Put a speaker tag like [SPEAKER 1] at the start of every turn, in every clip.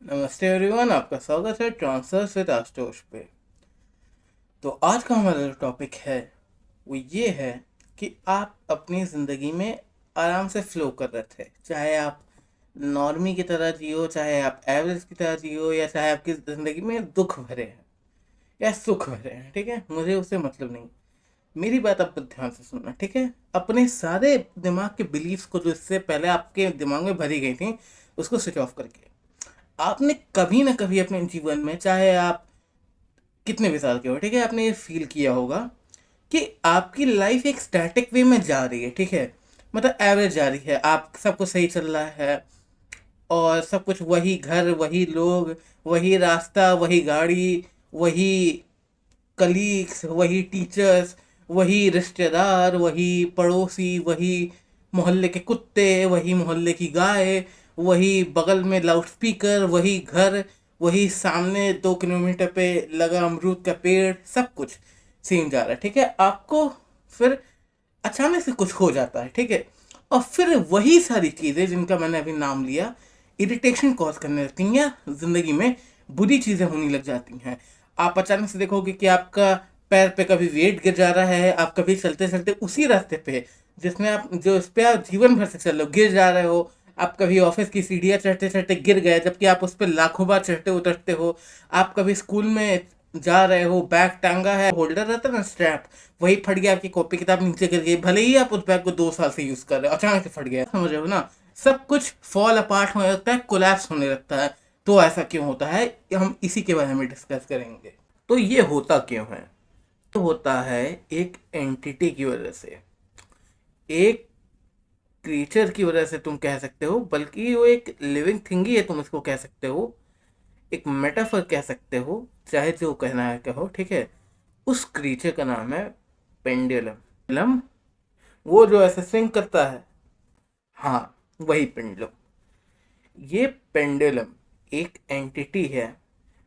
[SPEAKER 1] नमस्ते एवरीवन, आपका स्वागत है ट्रांसफर्स विद आशुतोष पे। तो आज का हमारा जो टॉपिक है वो ये है कि आप अपनी ज़िंदगी में आराम से फ्लो कर रहे थे, चाहे आप नॉर्मी की तरह जियो, चाहे आप एवरेज की तरह जियो, या चाहे आपकी ज़िंदगी में दुख भरे हैं या सुख भरे हैं। ठीक है, मुझे उससे मतलब नहीं। मेरी बात आपको ध्यान से सुनना, ठीक है। अपने सारे दिमाग के बिलीव्स को, जो इससे पहले आपके दिमाग में भरी गई थी, उसको स्विच ऑफ करके आपने कभी ना कभी अपने जीवन में, चाहे आप कितने भी साल के हो, ठीक है, आपने ये फील किया होगा कि आपकी लाइफ एक स्टैटिक वे में जा रही है। ठीक है, मतलब एवरेज जा रही है, आप सब कुछ सही चल रहा है और सब कुछ, वही घर, वही लोग, वही रास्ता, वही गाड़ी, वही कलीग्स, वही टीचर्स, वही रिश्तेदार, वही पड़ोसी, वही मोहल्ले के कुत्ते, वही मोहल्ले की गाय, वही बगल में लाउड स्पीकर, वही घर, वही सामने 2 किलोमीटर पे लगा अमरूद का पेड़, सब कुछ सेम जा रहा है। ठीक है, आपको फिर अचानक से कुछ हो जाता है। ठीक है, और फिर वही सारी चीज़ें जिनका मैंने अभी नाम लिया इरिटेशन कॉज करने लगती हैं, या जिंदगी में बुरी चीज़ें होने लग जाती हैं। आप अचानक से देखोगे कि आपका पैर पे कभी वेट गिर जा रहा है, आप कभी चलते चलते उसी रास्ते पे जिसमें आप, जो इस पे आप जीवन भर से चल रहे हो, गिर जा रहे हो। आप कभी ऑफिस की सीढ़ियाँ चढ़ते चढ़ते गिर गए, जबकि आप उस पर लाखों बार चढ़ते उतरते हो। आप कभी स्कूल में जा रहे हो, बैग टांगा है, होल्डर रहता है ना, स्ट्रैप, वही फट गया, आपकी कॉपी किताब नीचे गिर गई, भले ही आप उस बैग को 2 साल से यूज कर रहे हो, अचानक से फट गया, समझ रहे हो ना। सब कुछ फॉल अपार्ट होने लगता है, कोलैप्स होने लगता है। तो ऐसा क्यों होता है, हम इसी के बारे में डिस्कस करेंगे। तो ये होता क्यों है? तो होता है एक एंटिटी की वजह से, एक क्रिएचर की वजह से तुम कह सकते हो, बल्कि वो एक लिविंग थिंग ही है, तुम इसको कह सकते हो, एक मेटाफर कह सकते हो, चाहे जो कहना है कहो। ठीक है, उस क्रीचर का नाम है पेंडुलम। पेंडुलम, वो जो ऐसे स्विंग करता है, हाँ, वही पेंडुलम। ये पेंडुलम एक एंटिटी है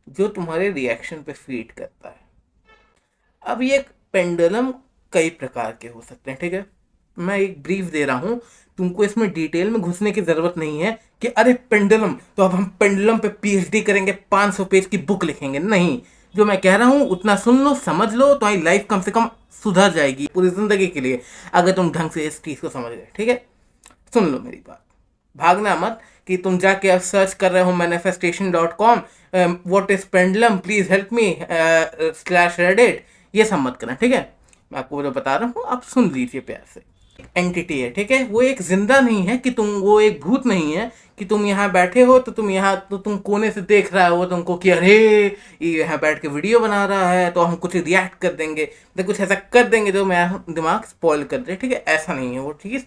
[SPEAKER 1] जो तुम्हारे रिएक्शन पे फीड करता है। अब ये पेंडुलम कई प्रकार के हो सकते हैं। ठीक है, मैं एक ब्रीफ दे रहा हूँ, तुमको इसमें डिटेल में घुसने की जरूरत नहीं है कि अरे पेंडुलम, तो अब हम पेंडुलम पे पीएचडी करेंगे, 500 पेज की बुक लिखेंगे। नहीं, जो मैं कह रहा हूँ उतना सुन लो, समझ लो, तुम्हारी लाइफ कम से कम सुधर जाएगी पूरी जिंदगी के लिए, अगर तुम ढंग से इस चीज को समझ गए। ठीक है, सुन लो मेरी बात, भागना मत कि तुम जाके अब सर्च कर रहे हो manifestation.com, what is pendulum, please help me /reddit, ये सब मत करना। ठीक है, मैं आपको जो बता रहा हूँ आप सुन लीजिए प्यार से। एंटिटी है, ठीक है, वो एक जिंदा नहीं है कि तुम, वो एक भूत नहीं है कि तुम यहाँ बैठे हो तो तुम यहाँ, तो तुम कोने से देख रहा हो तुमको कि अरे ये यहाँ बैठ के वीडियो बना रहा है तो हम कुछ रिएक्ट कर देंगे, तो कुछ ऐसा कर देंगे जो मेरा दिमाग स्पॉइल कर दे। ठीक है, ऐसा नहीं है वो चीज़।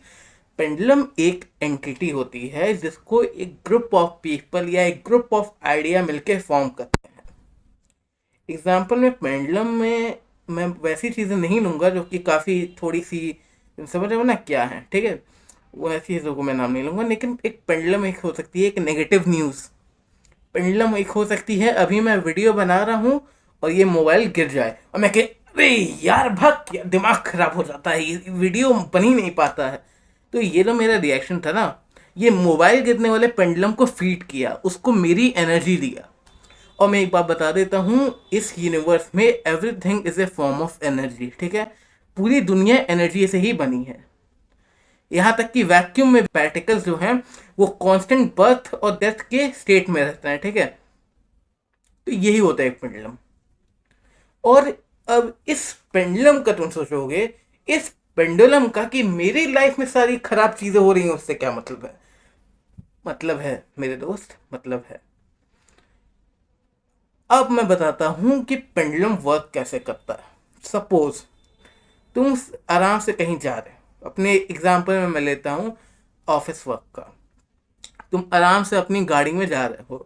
[SPEAKER 1] पेंडुलम एक एंटिटी होती है जिसको एक ग्रुप ऑफ पीपल या एक ग्रुप ऑफ आइडिया मिलके फॉर्म करते हैं। एग्जाम्पल में पेंडुलम में मैं वैसी चीज़ें नहीं लूँगा जो कि काफ़ी थोड़ी सी, समझ रहे हो ना क्या है। ठीक है, वो ऐसी चीज़ों को मैं नाम नहीं लूँगा, लेकिन एक पेंडुलम एक हो सकती है एक नेगेटिव न्यूज़। पेंडुलम एक हो सकती है अभी मैं वीडियो बना रहा हूँ और ये मोबाइल गिर जाए और मैं कह, अरे यार भाग, यार दिमाग खराब हो जाता है, ये वीडियो बन ही नहीं पाता है। तो ये जो मेरा रिएक्शन था ना, ये मोबाइल गिरने वाले पेंडुलम को फीड किया, उसको मेरी एनर्जी दिया। और मैं एक बात बता देता हूँ, इस यूनिवर्स में everything is a form of energy. ठीक है, पूरी दुनिया एनर्जी से ही बनी है। यहाँ तक कि वैक्यूम में पार्टिकल्स जो हैं वो कांस्टेंट बर्थ और डेथ के स्टेट में रहते हैं। ठीक है, तो यही होता है एक पेंडुलम। और अब इस पेंडुलम का तुम सोचोगे, इस पेंडुलम का कि मेरी लाइफ में सारी खराब चीजें हो रही हैं, उससे क्या मतलब है? मतलब है मेरे दोस्त, मतलब है। अब मैं बताता हूं कि पेंडुलम वर्क कैसे करता है। सपोज तुम आराम से कहीं जा रहे हो, अपने एग्जाम्पल में मैं लेता हूं ऑफिस वर्क का। तुम आराम से अपनी गाड़ी में जा रहे हो,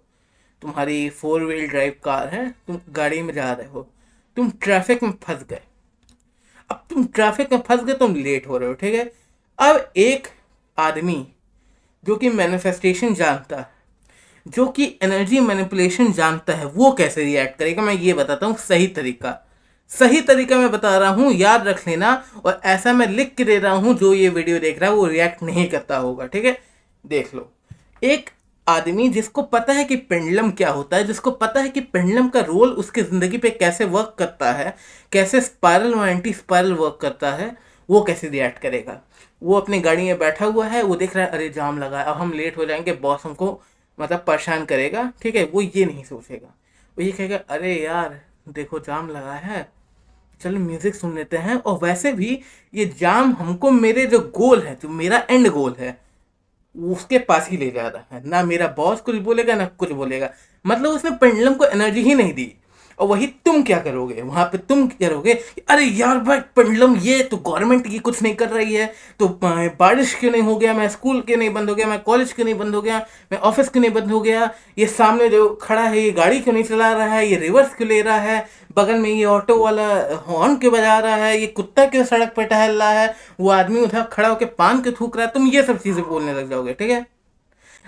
[SPEAKER 1] तुम्हारी 4 व्हील ड्राइव कार है, तुम गाड़ी में जा रहे हो, तुम ट्रैफिक में फंस गए। अब तुम ट्रैफिक में फंस गए, तुम लेट हो रहे हो। ठीक है, अब एक आदमी जो कि मैनिफेस्टेशन जानता है, जो कि एनर्जी मैनिपुलेशन जानता है, वो कैसे रिएक्ट करेगा मैं ये बताता हूँ। सही तरीका, सही तरीका मैं बता रहा हूँ, याद रख लेना। और ऐसा मैं लिख के दे रहा हूँ, जो ये वीडियो देख रहा है वो रिएक्ट नहीं करता होगा। ठीक है, देख लो। एक आदमी जिसको पता है कि पेंडुलम क्या होता है, जिसको पता है कि पेंडुलम का रोल उसकी ज़िंदगी पे कैसे वर्क करता है, कैसे स्पाइरल और एंटी स्पाइरल वर्क करता है, वो कैसे रिएक्ट करेगा। वो अपनी गाड़ी में बैठा हुआ है, वो देख रहा है अरे जाम लगा है, अब हम लेट हो जाएंगे, बॉस हमको मतलब परेशान करेगा, ठीक है, वो ये नहीं सोचेगा। वो ये कहेगा अरे यार देखो जाम लगा है, चलो म्यूजिक सुन लेते हैं। और वैसे भी ये जाम हमको मेरे जो गोल है, जो मेरा एंड गोल है, उसके पास ही ले जा रहा है। ना मेरा बॉस कुछ बोलेगा ना कुछ बोलेगा, मतलब उसने पेंडुलम को एनर्जी ही नहीं दी। और वही तुम क्या करोगे वहां पे, तुम क्या करोगे, अरे यार भाई पेंडुलम ये तो गवर्नमेंट की कुछ नहीं कर रही है, तो बारिश क्यों नहीं हो गया, मैं स्कूल क्यों नहीं बंद हो गया, मैं कॉलेज क्यों नहीं बंद हो गया, मैं ऑफिस क्यों नहीं बंद हो गया, ये सामने जो खड़ा है ये गाड़ी क्यों नहीं चला रहा है, ये रिवर्स क्यों ले रहा है, बगल में ये ऑटो वाला हॉर्न क्यों बजा रहा है, ये कुत्ता क्यों सड़क पर टहल रहा है, वो आदमी उधर खड़ा होकर पान क्यों थूक रहा है। तुम ये सब चीजें बोलने लग जाओगे, ठीक है।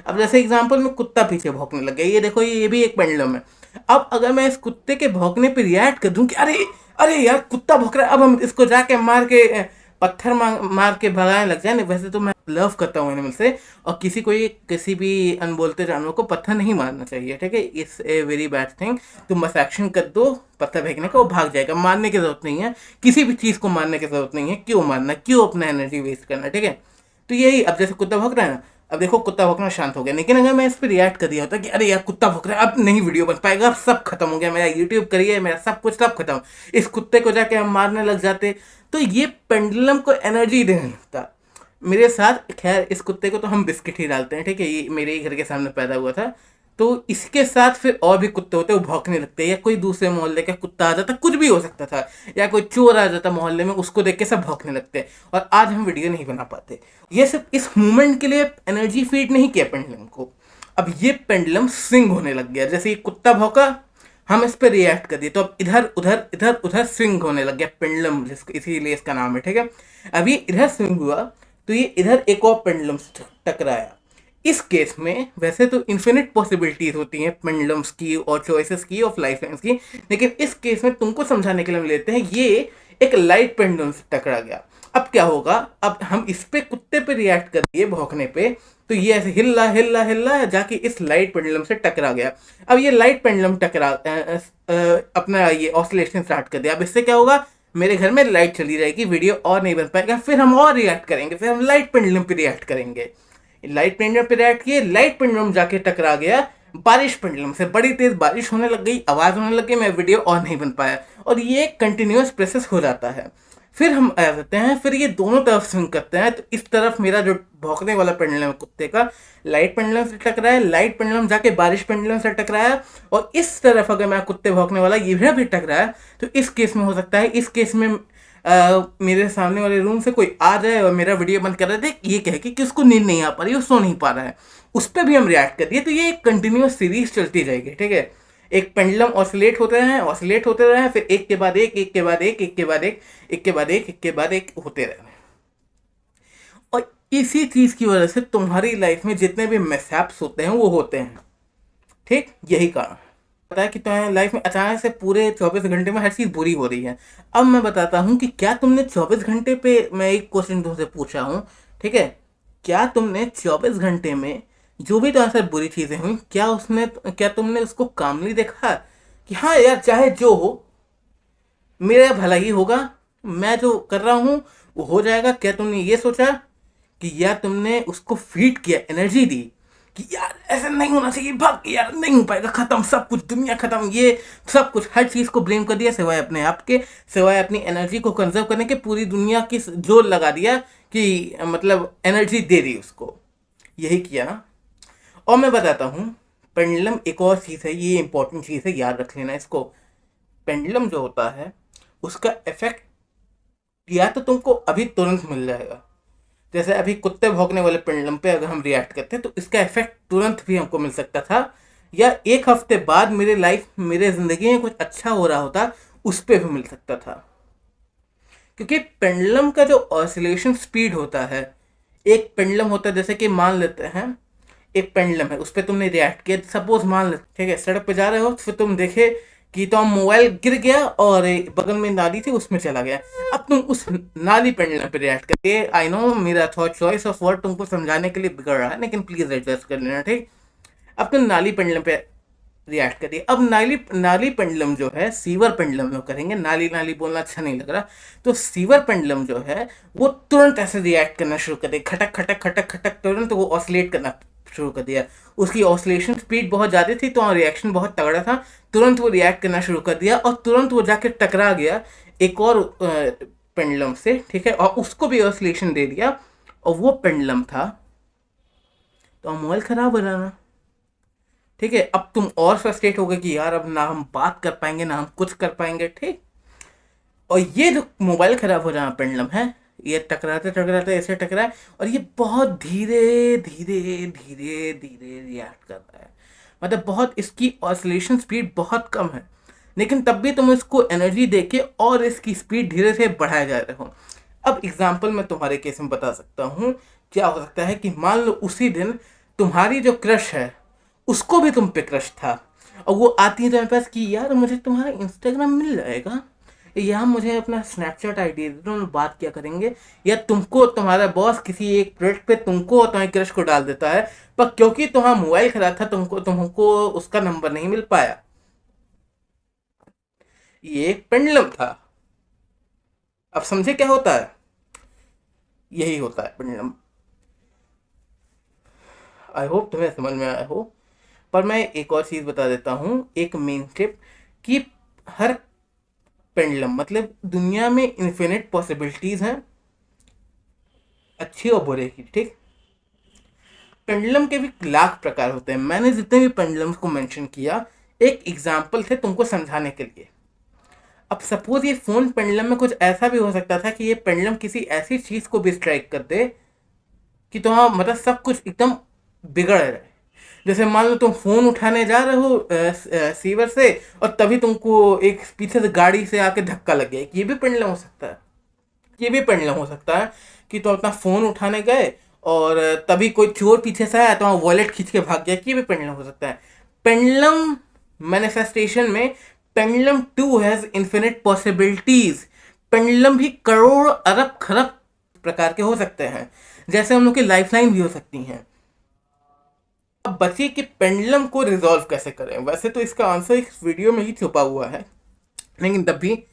[SPEAKER 1] अब जैसे एग्जांपल में कुत्ता पीछे भौंकने लग गया, ये देखो ये भी एक पेंडुलम है। अब अगर मैं इस कुत्ते के भौंकने पे रिएक्ट कर दूं कि अरे अरे यार कुत्ता भौंक रहा है, अब हम इसको जाके मार के पत्थर मार के भगाने लग जाए। नहीं, वैसे तो मैं लव करता हूँ एनिमल से, और किसी को ये किसी भी अनबोलते जानवर को पत्थर नहीं मारना चाहिए, ठीक है, it's a very bad thing. तुम बस एक्शन कर दो पत्थर फेंकने का, वो भाग जाएगा, मारने की जरूरत नहीं है, किसी भी चीज़ को मारने की जरूरत नहीं है, क्यों मारना, क्यों अपना एनर्जी वेस्ट करना, ठीक है। तो यही, अब जैसे कुत्ता भौंक रहा है ना, अब देखो कुत्ता भौंकना शांत हो गया, लेकिन अगर मैं इस पर रिएक्ट कर दिया होता कि अरे यार कुत्ता भौंक रहा है, अब नहीं वीडियो बन पाएगा, अब सब खत्म हो गया, मेरा यूट्यूब करिए, मेरा सब कुछ सब खत्म, इस कुत्ते को जाके हम मारने लग जाते, तो ये पेंडुलम को एनर्जी देने लगता मेरे साथ। खैर इस कुत्ते को तो हम बिस्किट ही डालते हैं, ठीक है, ये मेरे ही घर के सामने पैदा हुआ था। तो इसके साथ फिर और भी कुत्ते होते हैं, वो भौंकने लगते हैं, या कोई दूसरे मोहल्ले का कुत्ता आ जाता, कुछ भी हो सकता था, या कोई चोर आ जाता मोहल्ले में, उसको देख के सब भौंकने लगते हैं, और आज हम वीडियो नहीं बना पाते। ये सिर्फ इस मूवमेंट के लिए एनर्जी फीड नहीं किया पेंडुलम को। अब ये पेंडुलम स्विंग होने लग गया, जैसे ये कुत्ता भौंका, हम इस पर रिएक्ट कर दिए, तो अब इधर उधर इधर उधर स्विंग होने लग गया पेंडुलम, जिसको इसीलिए इसका नाम है, ठीक है। अभी इधर स्विंग हुआ तो ये इधर एक और पेंडुलम से टकराया। इस केस में वैसे तो इन्फिनिट पॉसिबिलिटीज होती हैं पेंडुलम्स की और चॉइसेस की और लाइफ लाइन्स की, लेकिन इस केस में तुमको समझाने के लिए हम लेते हैं ये एक लाइट पेंडुलम से टकरा गया। अब क्या होगा, अब हम इस पे कुत्ते पे रिएक्ट कर दिए भौंकने पे, तो ये ऐसे हिल्ला हिल्ला हिल्ला जाके इस लाइट पेंडुलम से टकरा गया। अब ये लाइट पेंडुलम टकरा अपना ये ऑसिलेशन स्टार्ट कर दिया। अब इससे क्या होगा, मेरे घर में लाइट चली रहेगी, वीडियो और नहीं बन पाएगा, फिर हम और रिएक्ट करेंगे, फिर हम लाइट पेंडुलम पे रिएक्ट करेंगे। लाइट पेंडुलम पे रिएक्ट किए, लाइट पेंडुलम जाके टकरा गया बारिश पेंडुलम से, बड़ी तेज बारिश होने लग गई, आवाज होने लग गई, मैं वीडियो और नहीं बन पाया, और ये कंटिन्यूअस प्रोसेस हो जाता है। फिर हम आ जाते हैं, फिर ये दोनों तरफ स्विंग करते हैं, तो इस तरफ मेरा जो भौंकने वाला पेंडुलम है कुत्ते का, लाइट पेंडुलम से टकराया, लाइट पेंडुलम जाके बारिश पेंडुलम से टकराया, और इस तरफ अगर मैं कुत्ते भौंकने वाला ये भी टकराया, तो इस केस में हो सकता है, इस केस में मेरे सामने वाले रूम से कोई आ जाए और मेरा वीडियो बंद कर रहे थे, ये कह के कि उसको नींद नहीं आ पा रही, वो सो नहीं पा रहा है, उस पर भी हम रिएक्ट कर दिए, तो ये एक कंटिन्यूअस सीरीज चलती जाएगी, ठीक है। एक पेंडुलम ऑसिलेट होते रहे, ऑसिलेट होते रहे, फिर एक के बाद एक, एक के बाद एक, एक के बाद एक, एक के बाद एक, एक के बाद एक होते रहे। और इसी चीज की वजह से तुम्हारी लाइफ में जितने भी मिसहैप्स होते हैं वो होते हैं, ठीक, यही कारण पता है कि तुम्हारी लाइफ में अचानक से पूरे 24 घंटे में हर चीज़ बुरी हो रही है। अब मैं बताता हूँ कि क्या तुमने 24 घंटे पे, मैं एक क्वेश्चन तुमसे पूछा हूँ, ठीक है, क्या तुमने 24 घंटे में जो भी तुम्हारे साथ बुरी चीज़ें हुई, क्या तुमने उसको कामली देखा कि हाँ यार चाहे जो हो मेरा भला ही होगा, मैं जो कर रहा हूँ वो हो जाएगा। क्या तुमने ये सोचा कि यार तुमने उसको फीड किया, एनर्जी दी कि यार ऐसा नहीं होना चाहिए, भाग यार नहीं हो पाएगा, खत्म सब कुछ, दुनिया खत्म, ये सब कुछ, हर चीज़ को ब्लेम कर दिया सिवाय अपने आप के, सिवाय अपनी एनर्जी को कंजर्व करने के, पूरी दुनिया की जोर लगा दिया कि मतलब एनर्जी दे दी उसको, यही किया ना। और मैं बताता हूँ पेंडुलम एक और चीज़ है, ये इंपॉर्टेंट चीज़ है, याद रख लेना इसको। पेंडुलम जो होता है उसका इफेक्ट या तो तुमको अभी तुरंत मिल जाएगा, जैसे अभी कुत्ते भौंकने वाले पेंडुलम पे अगर हम रिएक्ट करते तो इसका इफेक्ट तुरंत भी हमको मिल सकता था, या एक हफ्ते बाद मेरे ज़िंदगी में कुछ अच्छा हो रहा होता उस पर भी मिल सकता था। क्योंकि पेंडुलम का जो ऑसिलेशन स्पीड होता है, एक पेंडुलम होता है, जैसे कि मान लेते हैं एक पेंडुलम है, उस पर तुमने रिएक्ट किया, सपोज मान लेते, ठीक है, सड़क पे जा रहे हो, फिर तुम देखे कि तो मोबाइल गिर गया और बगल में नाली थी उसमें चला गया, अब तुम उस नाली पेंडुलम पे रिएक्ट करके, आई नो मेरा थॉट चॉइस ऑफ वर्ड तुमको समझाने के लिए बिगड़ रहा है, लेकिन प्लीज एडजस्ट कर लेना, ठीक। अब तुम नाली पेंडुलम पे रिएक्ट करिए। अब नाली नाली पेंडुलम जो है, सीवर पेंडुलम जो करेंगे, नाली नाली बोलना अच्छा नहीं लग रहा, तो सीवर पेंडुलम जो है वो तुरंत ऐसे रिएक्ट करना शुरू कर दिया, खटक खटक खटक खटक, तुरंत वो ऑसिलेट करना शुरू कर दिया। उसकी ऑसिलेशन स्पीड बहुत ज़्यादा थी तो रिएक्शन बहुत तगड़ा था, तुरंत वो रिएक्ट करना शुरू कर दिया और तुरंत वो जाके टकरा गया एक और पेंडुलम से, ठीक है, और उसको भी ऑसिलेशन दे दिया और वो पेंडुलम था। तो मोबाइल खराब हो रहा ना, ठीक है। अब तुम और फ्रस्ट्रेट हो गए कि यार अब ना हम बात कर पाएंगे ना हम कुछ कर पाएंगे, ठीक। और ये जो मोबाइल खराब हो रहा पेंडुलम है, ये टकराते टकराते ऐसे टकराए और ये बहुत धीरे धीरे धीरे धीरे रिएक्ट कर रहा है, मतलब बहुत, इसकी ऑसिलेशन स्पीड बहुत कम है, लेकिन तब भी तुम इसको एनर्जी देके और इसकी स्पीड धीरे से बढ़ाए जा रहे हो। अब एग्जाम्पल मैं तुम्हारे केस में बता सकता हूँ। क्या हो सकता है कि मान लो उसी दिन तुम्हारी जो क्रश है उसको भी तुम पे क्रश था, और वो आती है तुम्हारे पास कि यार मुझे तुम्हारा इंस्टाग्राम मिल जाएगा या मुझे अपना स्नैपचैट आईडी दे दो, बात क्या करेंगे। या तुमको तुम्हारा बॉस किसी एक प्रोजेक्ट पे तुमको और तुम्हारे क्रश को डाल देता है, पर क्योंकि तुम्हारा मोबाइल खराब था तुमको उसका नंबर नहीं मिल पाया। ये एक पेंडुलम था। अब समझे क्या होता है? यही होता है पेंडुलम। आई होप तुम्हें समझ में आया हो। पर मैं एक और चीज़ बता देता हूँ, एक मेन टिप, कि हर पेंडुलम, मतलब दुनिया में इन्फिनिट पॉसिबिलिटीज़ हैं अच्छी और बुरे की, ठीक। पेंडुलम के भी लाख प्रकार होते हैं। मैंने जितने भी पेंडुलम्स को मेंशन किया एक एग्जाम्पल थे तुमको समझाने के लिए। अब सपोज ये फोन पेंडुलम में कुछ ऐसा भी हो सकता था कि ये पेंडुलम किसी ऐसी चीज़ को भी स्ट्राइक कर दे कि तुम्हारा मतलब सब कुछ एकदम बिगड़ रहे। जैसे मान लो तुम फोन उठाने जा रहे हो सीवर से और तभी तुमको एक पीछे से गाड़ी से आके धक्का लग गया, ये भी पेंडुलम हो सकता है। ये भी पेंडुलम हो सकता है कि तुम अपना फोन उठाने गए और तभी कोई चोर पीछे से आया तो वॉलेट खींच के भाग गया, ये भी पेंडुलम हो सकता है। पेंडुलम मैनिफेस्टेशन में pendulum too has infinite possibilities. Pendulum भी करोड़ अरब खरब प्रकार के हो सकते हैं, जैसे हम लोग की लाइफलाइन भी हो सकती हैं। अब बची कि पेंडुलम को रिजॉल्व कैसे करें। वैसे तो इसका आंसर इस वीडियो में ही छुपा हुआ है, लेकिन तब भी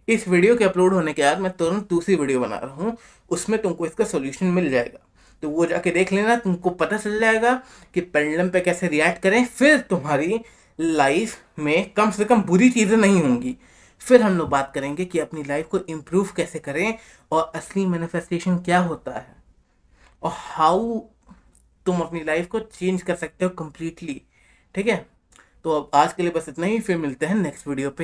[SPEAKER 1] इस वीडियो के अपलोड होने के बाद मैं तुरंत दूसरी वीडियो बना रहा हूँ, उसमें तुमको इसका सोल्यूशन मिल जाएगा। तो वो जाके देख लेना, तुमको पता चल जाएगा कि पेंडुलम पे कैसे रिएक्ट करें। फिर तुम्हारी लाइफ में कम से कम बुरी चीज़ें नहीं होंगी। फिर हम लोग बात करेंगे कि अपनी लाइफ को इम्प्रूव कैसे करें और असली मैनिफेस्टेशन क्या होता है और हाउ तुम अपनी लाइफ को चेंज कर सकते हो कम्प्लीटली, ठीक है। तो अब आज के लिए बस इतना ही, फिर मिलते हैं नेक्स्ट वीडियो पे।